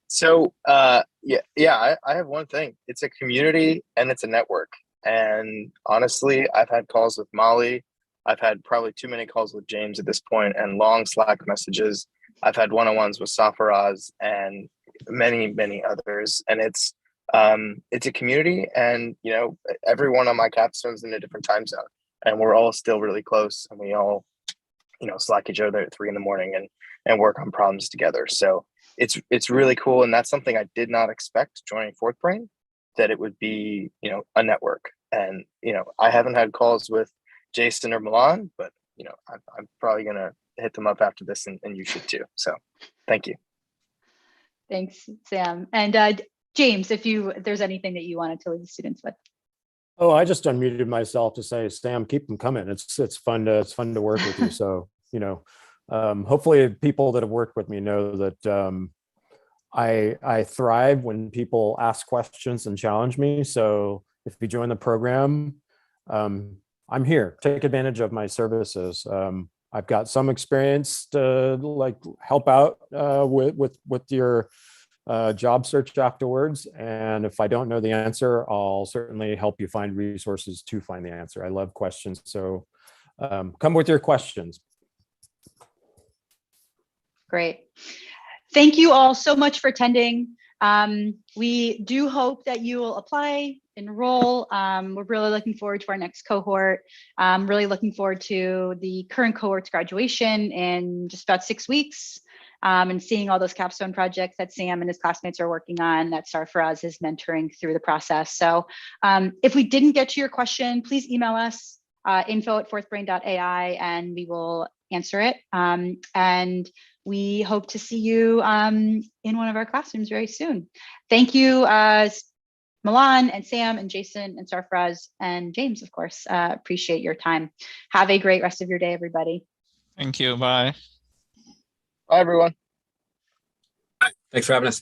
Speaker 5: So I have one thing. It's a community and it's a network. And honestly, I've had calls with Molly. I've had probably too many calls with James at this point, and long Slack messages. I've had one-on-ones with Sarfaraz and many, many others. And it's a community, and everyone on my capstone's in a different time zone, and we're all still really close, and we all Slack each other at 3 a.m. and work on problems together. So it's really cool, and that's something I did not expect joining FourthBrain, that it would be a network. And I haven't had calls with Jason or Milan, but I'm probably gonna hit them up after this, and you should too. So thank you.
Speaker 1: Thanks, Sam. And James, if there's anything that you wanted to leave the students with.
Speaker 4: Oh, I just unmuted myself to say, Sam, keep them coming. It's fun to work with you. So hopefully people that have worked with me know that I thrive when people ask questions and challenge me. So if you join the program, I'm here. Take advantage of my services. I've got some experience to help out with your job search afterwards. And if I don't know the answer, I'll certainly help you find resources to find the answer. I love questions. So come with your questions.
Speaker 1: Great. Thank you all so much for attending. We do hope that you will apply, enroll. We're really looking forward to our next cohort. Really looking forward to the current cohort's graduation in just about 6 weeks. And seeing all those capstone projects that Sam and his classmates are working on, that Sarfaraz is mentoring through the process. So if we didn't get to your question, please email us info@fourthbrain.ai and we will answer it. And we hope to see you in one of our classrooms very soon. Thank you, Milan and Sam and Jason and Sarfaraz and James, of course. Appreciate your time. Have a great rest of your day, everybody.
Speaker 3: Thank you. Bye.
Speaker 5: Bye, everyone.
Speaker 7: Thanks for having us.